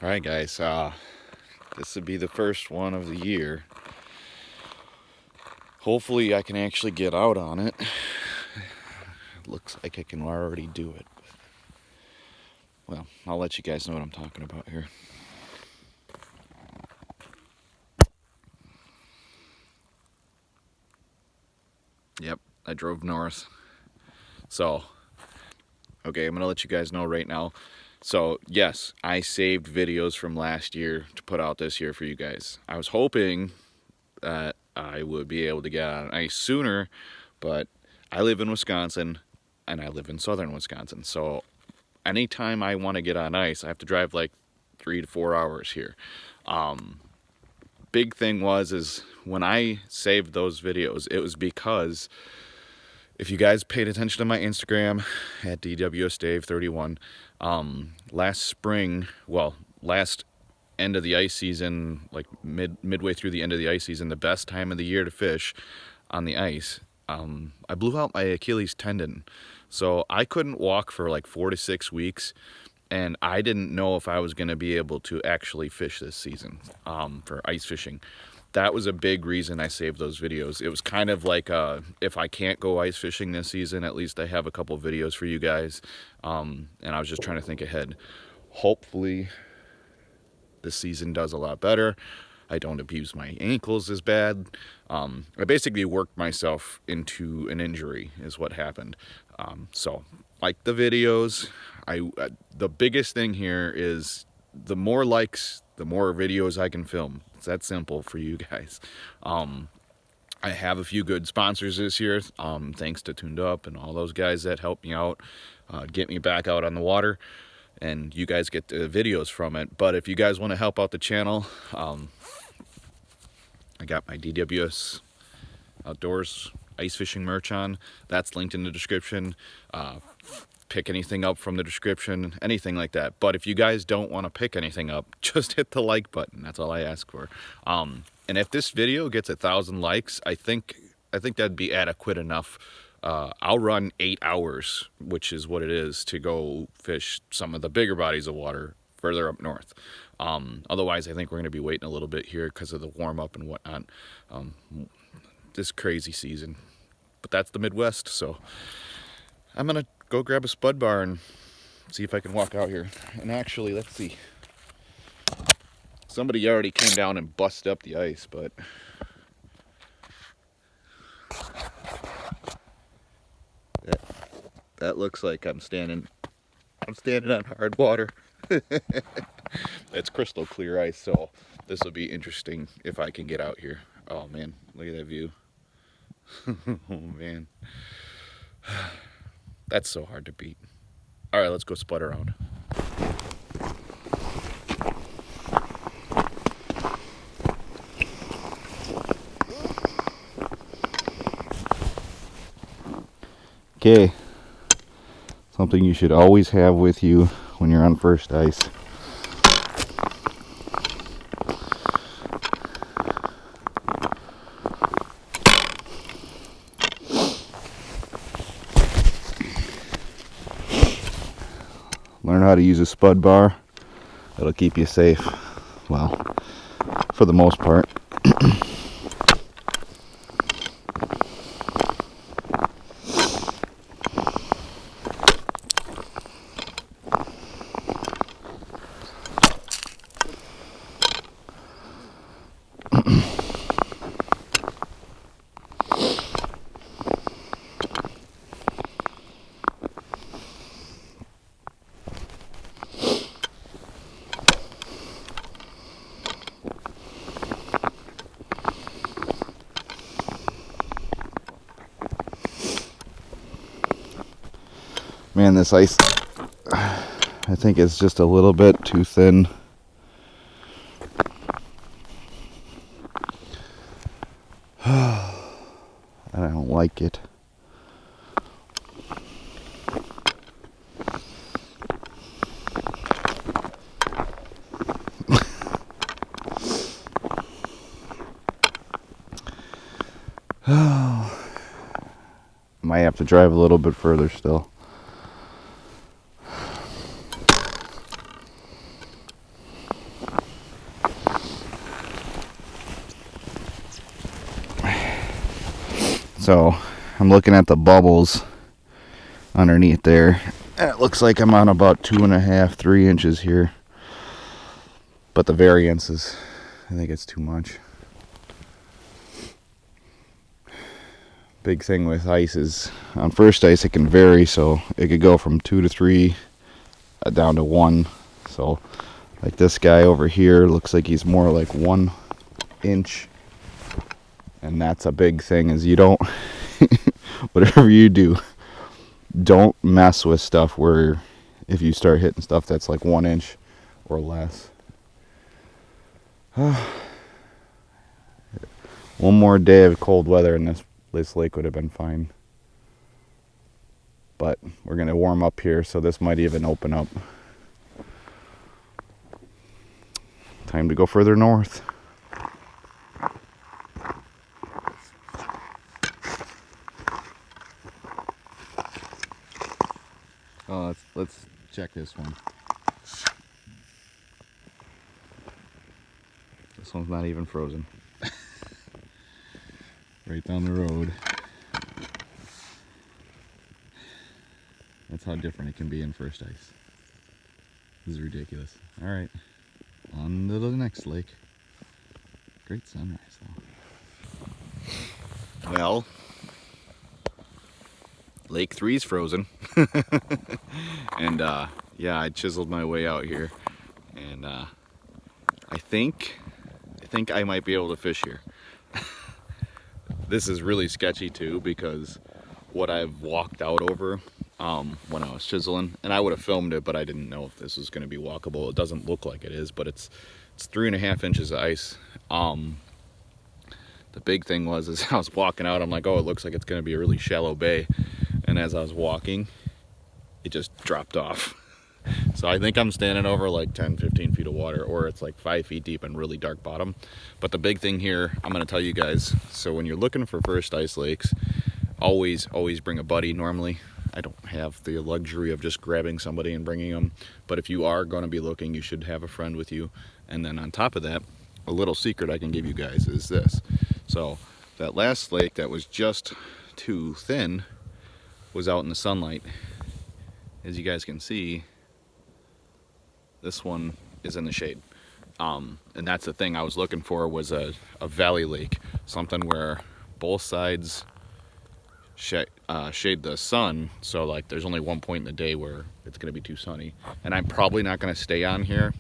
Alright guys, this would be the first one of the year. Hopefully I can actually get out on it. Looks like I can already do it. Well, I'll let you guys know what I'm talking about here. Yep, I drove north. So, okay, I'm going to let you guys know right now. So, yes, I saved videos from last year to put out this year for you guys. I was hoping that I would be able to get on ice sooner, but I live in Wisconsin and I live in southern Wisconsin. So, anytime I want to get on ice, I have to drive like 3 to 4 hours here. Big thing is when I saved those videos, it was because if you guys paid attention to my Instagram at DWSDave31, last end of the ice season, like midway through the end of the ice season, the best time of the year to fish on the ice, I blew out my Achilles tendon. So I couldn't walk for like 4 to 6 weeks, and I didn't know if I was going to be able to actually fish this season for ice fishing. That was a big reason I saved those videos. It was kind of like, if I can't go ice fishing this season, at least I have a couple videos for you guys. And I was just trying to think ahead. Hopefully this season does a lot better. I don't abuse my ankles as bad. I basically worked myself into an injury is what happened. So like the videos, the biggest thing here is the more likes, the more videos I can film. It's that simple for you guys. I have a few good sponsors this year, thanks to Tuned Up and all those guys that helped me out, get me back out on the water, and you guys get the videos from it. But if you guys want to help out the channel, I got my DWS Outdoors ice fishing merch on. That's linked in the description. Pick anything up from the description, anything like that. But if you guys don't want to pick anything up, just hit the like button. That's all I ask for. And if this video gets 1,000 likes, I think that'd be adequate enough. I'll run 8 hours, which is what it is, to go fish some of the bigger bodies of water further up north. Otherwise, I think we're going to be waiting a little bit here because of the warm up and whatnot. This crazy season. But that's the Midwest, so I'm going to go grab a Spud Bar and see if I can walk out here. And actually, let's see. Somebody already came down and busted up the ice, but that looks like I'm standing on hard water. It's crystal clear ice, so this will be interesting if I can get out here. Oh man, look at that view. Oh man. That's so hard to beat. Alright, let's go spud around. Okay, something you should always have with you when you're on first ice. Learn how to use a Spud Bar. It'll keep you safe. Well, for the most part. Man, this ice, I think it's just a little bit too thin. And I don't like it. Might have to drive a little bit further still. So I'm looking at the bubbles underneath there. And it looks like I'm on about 2.5, 3 inches here. But the variance is, I think it's too much. Big thing with ice is on first ice it can vary, so it could go from 2 to 3 down to 1. So like this guy over here looks like he's more like 1 inch. And that's a big thing, is you don't, whatever you do, don't mess with stuff where if you start hitting stuff that's like 1 inch or less. One more day of cold weather and this lake would have been fine. But we're going to warm up here, so this might even open up. Time to go further north. Oh, let's check this one. This one's not even frozen. Right down the road. That's how different it can be in first ice. This is ridiculous. Alright, on to the next lake. Great sunrise though. Well, Lake 3's frozen. And yeah, I chiseled my way out here. And I think I might be able to fish here. This is really sketchy too, because what I've walked out over when I was chiseling, and I would have filmed it, but I didn't know if this was going to be walkable. It doesn't look like it is, but it's 3.5 inches of ice. The big thing was, as I was walking out, I'm like, oh, it looks like it's going to be a really shallow bay. And as I was walking, it just dropped off. So I think I'm standing over like 10, 15 feet of water, or it's like 5 feet deep and really dark bottom. But the big thing here, I'm going to tell you guys, so when you're looking for first ice lakes, always bring a buddy. Normally, I don't have the luxury of just grabbing somebody and bringing them. But if you are going to be looking, you should have a friend with you. And then on top of that, a little secret I can give you guys is this. So that last lake that was just too thin was out in the sunlight. As you guys can see, this one is in the shade. And that's the thing I was looking for, was a valley lake, something where both sides shade the sun, so like there's only one point in the day where it's going to be too sunny. And I'm probably not going to stay on here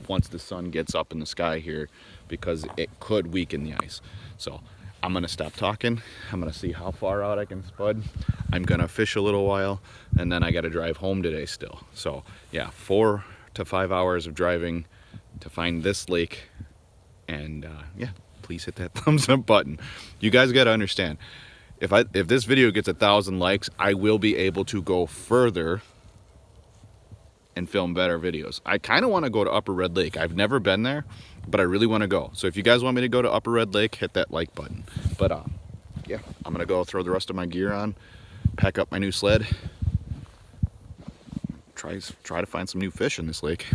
once the sun gets up in the sky here, because it could weaken the ice. So I'm going to stop talking. I'm going to see how far out I can spud. I'm going to fish a little while, and then I got to drive home today still. So yeah, 4 to 5 hours of driving to find this lake. And yeah, please hit that thumbs up button. You guys got to understand, if this video gets 1,000 likes, I will be able to go further and film better videos. I kind of want to go to Upper Red Lake. I've never been there, but I really want to go. So if you guys want me to go to Upper Red Lake, hit that like button. But yeah, I'm gonna go throw the rest of my gear on, pack up my new sled, try to find some new fish in this lake.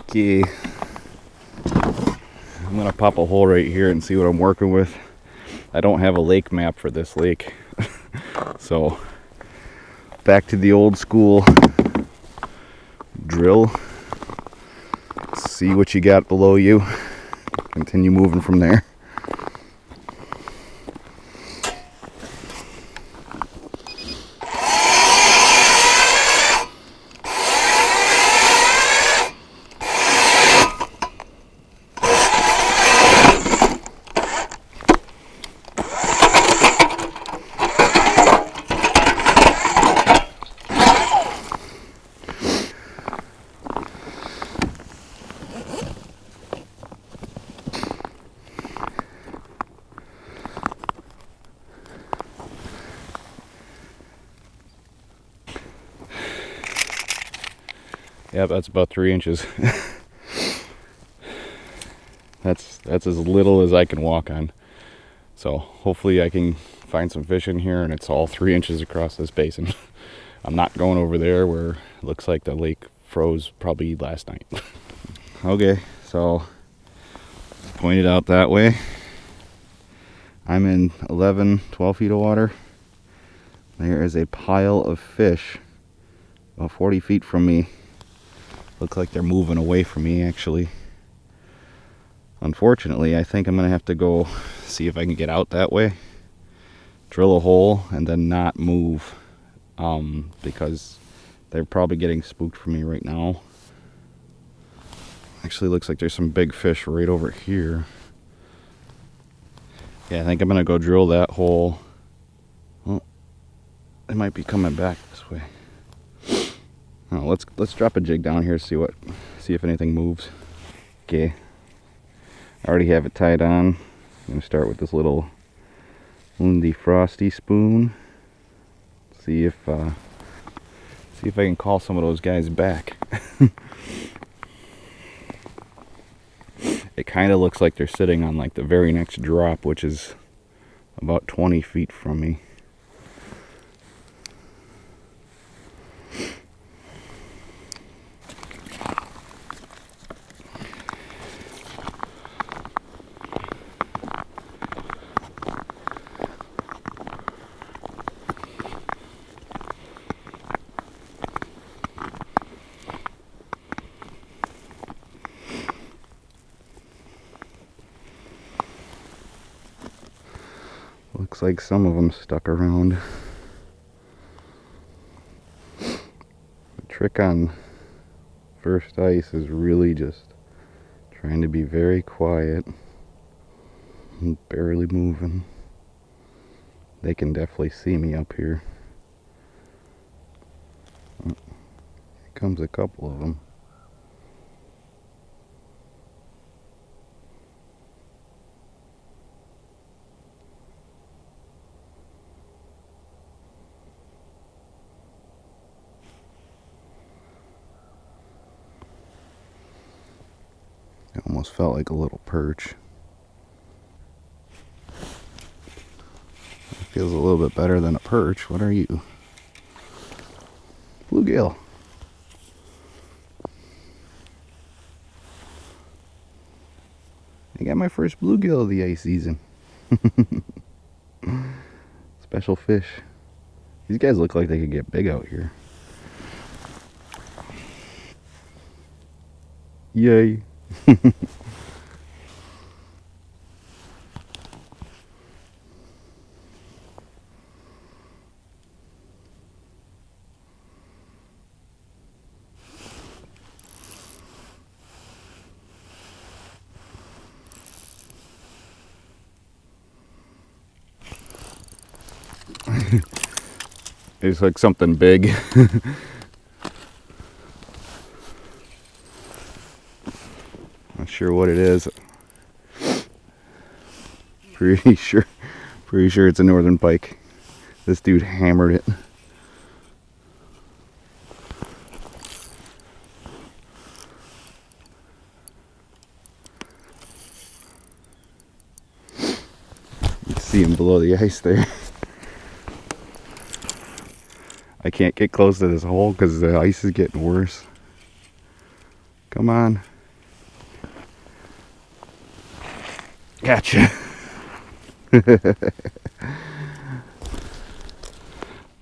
Okay, I'm gonna pop a hole right here and see what I'm working with. I don't have a lake map for this lake. So back to the old school drill. See what you got below you. Continue moving from there. Yep, that's about 3 inches. That's as little as I can walk on. So hopefully I can find some fish in here and it's all 3 inches across this basin. I'm not going over there where it looks like the lake froze probably last night. Okay, so pointed out that way. I'm in 11, 12 feet of water. There is a pile of fish about 40 feet from me. Look like they're moving away from me, actually. Unfortunately, I think I'm gonna have to go see if I can get out that way, drill a hole, and then not move, because they're probably getting spooked for me right now. Actually, looks like there's some big fish right over here. Yeah, I think I'm gonna go drill that hole. Well, they might be coming back this way. Oh, let's drop a jig down here, see if anything moves. Okay, I already have it tied on. I'm gonna start with this little Lindy Frosty spoon. See if I can call some of those guys back. It kind of looks like they're sitting on like the very next drop, which is about 20 feet from me. Looks like some of them stuck around. The trick on first ice is really just trying to be very quiet and barely moving. They can definitely see me up here. Oh, here comes a couple of them. It almost felt like a little perch. It feels a little bit better than a perch. What are you? Bluegill. I got my first bluegill of the ice season. Special fish. These guys look like they could get big out here. Yay. It's like something big. Not sure what it is. Pretty sure it's a northern pike. This dude hammered it. You can see him below the ice there. I can't get close to this hole because the ice is getting worse. Come on. Gotcha.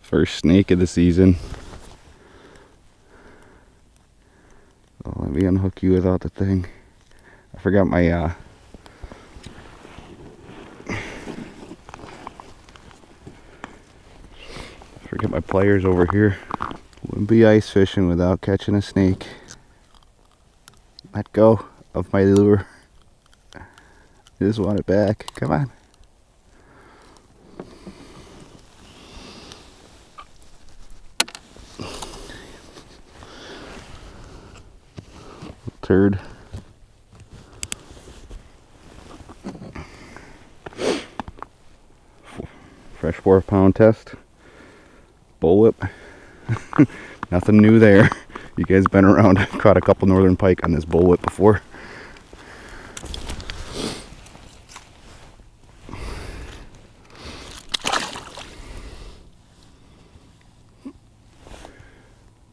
First snake of the season. Oh, let me unhook you without the thing. I forgot my my pliers over here. Wouldn't be ice fishing without catching a snake. Let go of my lure. I just want it back. Come on. Turd. Fresh 4-pound test. Bullwhip. Nothing new there. You guys been around? I've caught a couple northern pike on this bullwhip before.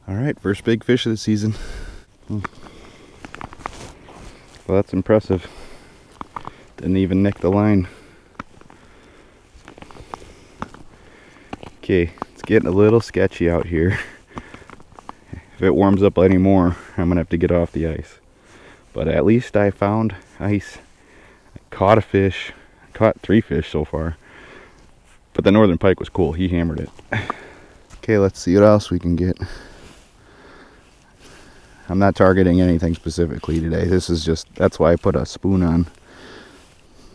Alright, first big fish of the season. Well, that's impressive. Didn't even nick the line. Okay, it's getting a little sketchy out here. If it warms up any more, I'm gonna have to get off the ice. But at least I found ice. I caught a fish. I caught 3 fish so far. But the northern pike was cool. He hammered it. Okay, let's see what else we can get. I'm not targeting anything specifically today. This is just, that's why I put a spoon on.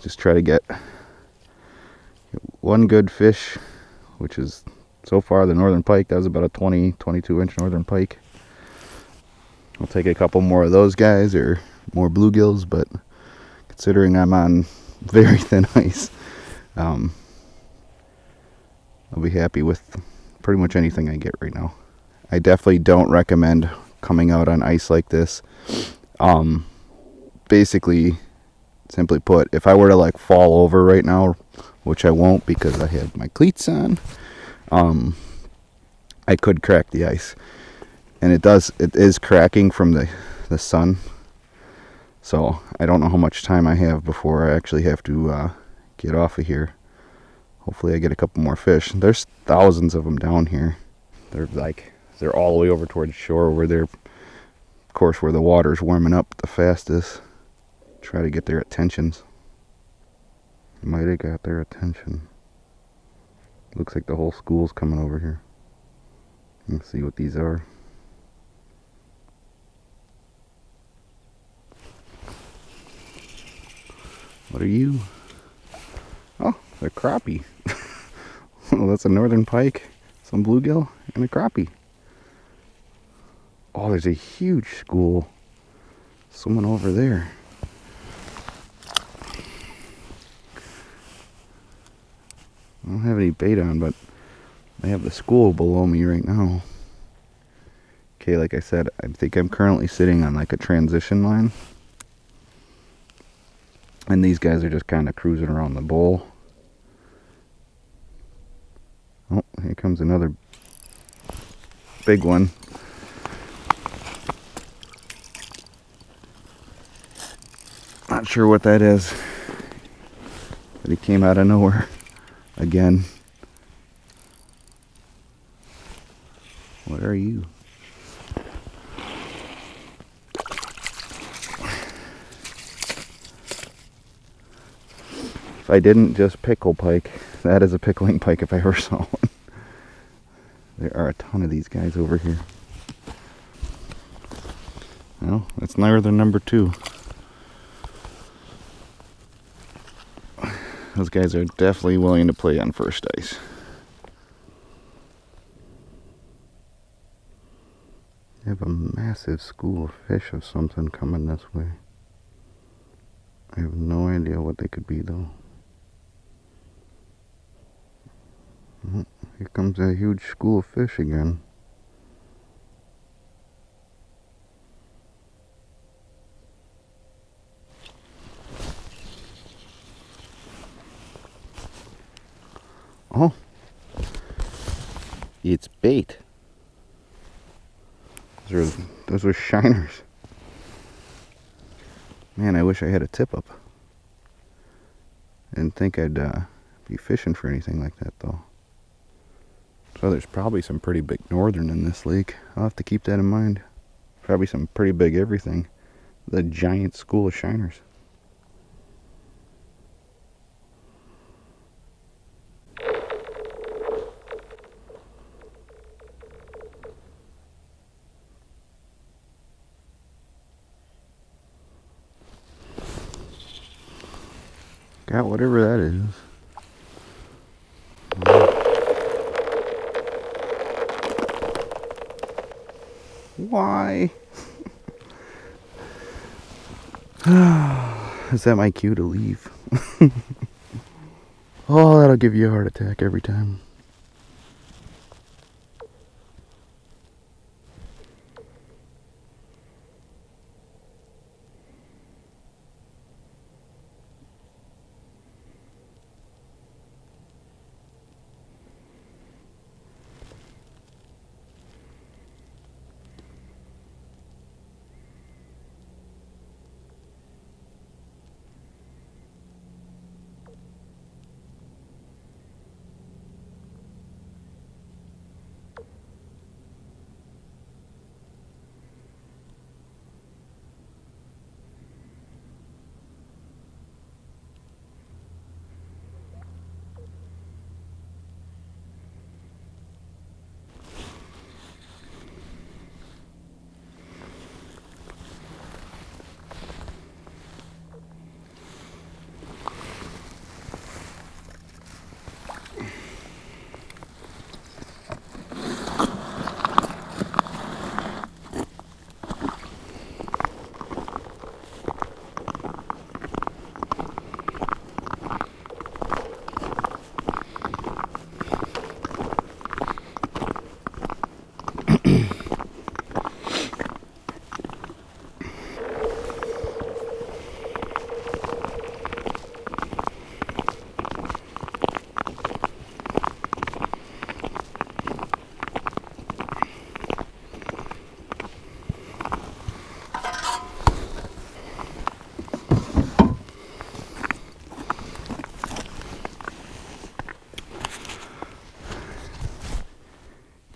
Just try to get one good fish, which is so far the northern pike. That was about a 22 inch northern pike. I'll take a couple more of those guys or more bluegills, but considering I'm on very thin ice, I'll be happy with pretty much anything I get right now. I definitely don't recommend coming out on ice like this. Basically, simply put, if I were to like fall over right now, which I won't because I have my cleats on, I could crack the ice. And it is cracking from the sun. So I don't know how much time I have before I actually have to get off of here. Hopefully I get a couple more fish. There's thousands of them down here. They're all the way over towards shore where they're, of course, where the water's warming up the fastest. Try to get their attentions. Might have got their attention. Looks like the whole school's coming over here. Let's see what these are. What are you? Oh, they're crappie. Oh, that's a northern pike, some bluegill, and a crappie. Oh, there's a huge school. Someone over there. I don't have any bait on, but I have the school below me right now. Okay, like I said, I think I'm currently sitting on like a transition line. And these guys are just kind of cruising around the bowl. Oh, here comes another big one. Not sure what that is, but he came out of nowhere again. What are you? If I didn't just pickle pike, that is a pickling pike if I ever saw one. There are a ton of these guys over here. Well, that's northern number 2. Those guys are definitely willing to play on first ice. They have a massive school of fish of something coming this way. I have no idea what they could be though. Oh, here comes a huge school of fish again. Oh, it's bait. Those were shiners. Man, I wish I had a tip up. Didn't think I'd be fishing for anything like that though. So there's probably some pretty big northern in this lake. I'll have to keep that in mind. Probably some pretty big everything. The giant school of shiners. Got whatever that is. Why? Is that my cue to leave? Oh, that'll give you a heart attack every time.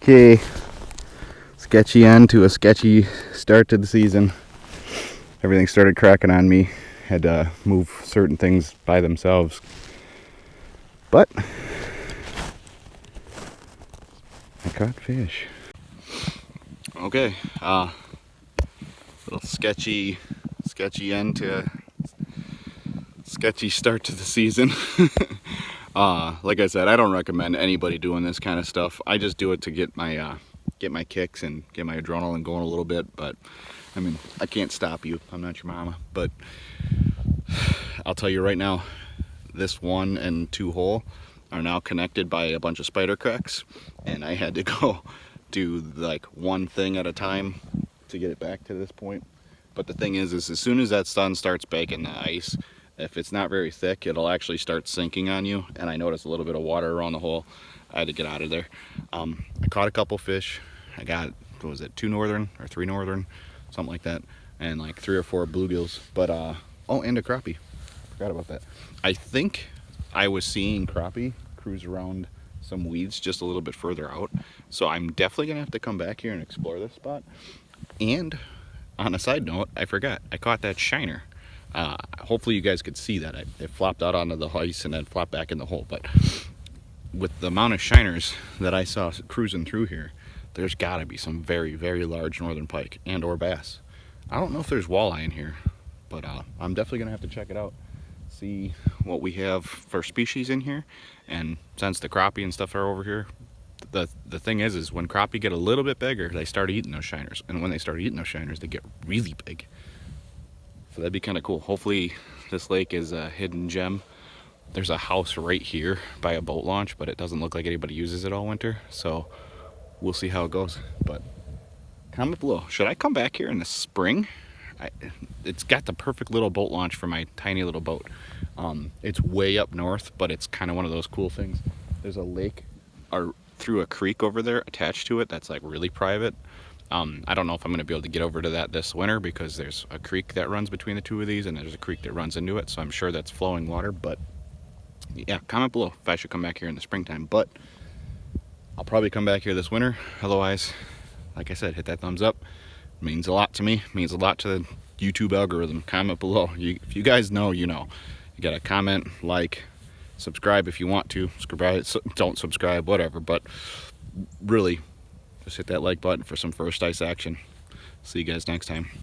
Okay, sketchy end to a sketchy start to the season. Everything started cracking on me. Had to move certain things by themselves. But I caught fish. Okay, little sketchy end to a sketchy start to the season. Like I said, I don't recommend anybody doing this kind of stuff. I just do it to get my kicks and get my adrenaline going a little bit. But I mean, I can't stop you. I'm not your mama. But I'll tell you right now, this 1 and 2 hole are now connected by a bunch of spider cracks, and I had to go do like one thing at a time to get it back to this point. But the thing is as soon as that sun starts baking the ice, if it's not very thick, it'll actually start sinking on you. And I noticed a little bit of water around the hole. I had to get out of there. I caught a couple fish. I got, what was it, 2 northern or 3 northern, something like that, and like 3 or 4 bluegills. But oh, and a crappie. Forgot about that. I think I was seeing crappie cruise around some weeds just a little bit further out. So I'm definitely gonna have to come back here and explore this spot. And on a side note, I forgot, I caught that shiner. Hopefully you guys could see that. It flopped out onto the ice and then flopped back in the hole. But with the amount of shiners that I saw cruising through here, there's gotta be some very, very large northern pike and or bass. I don't know if there's walleye in here, but I'm definitely gonna have to check it out, see what we have for species in here. And since the crappie and stuff are over here, the thing is when crappie get a little bit bigger, they start eating those shiners, and when they start eating those shiners, they get really big. So that'd be kind of cool. Hopefully this lake is a hidden gem. There's a house right here by a boat launch, but it doesn't look like anybody uses it all winter, so we'll see how it goes. But comment below, should I come back here in the spring? It's got the perfect little boat launch for my tiny little boat. It's way up north, but it's kind of one of those cool things. There's a lake or through a creek over there attached to it that's like really private. I don't know if I'm going to be able to get over to that this winter because there's a creek that runs between the two of these, and there's a creek that runs into it, so I'm sure that's flowing water. But yeah, comment below if I should come back here in the springtime. But I'll probably come back here this winter. Otherwise, like I said, hit that thumbs up. It means a lot to me. It means a lot to the YouTube algorithm. Comment below. If you guys know, you know. You gotta comment, like, subscribe if you want to. Don't subscribe, whatever. But really, just hit that like button for some first ice action. See you guys next time.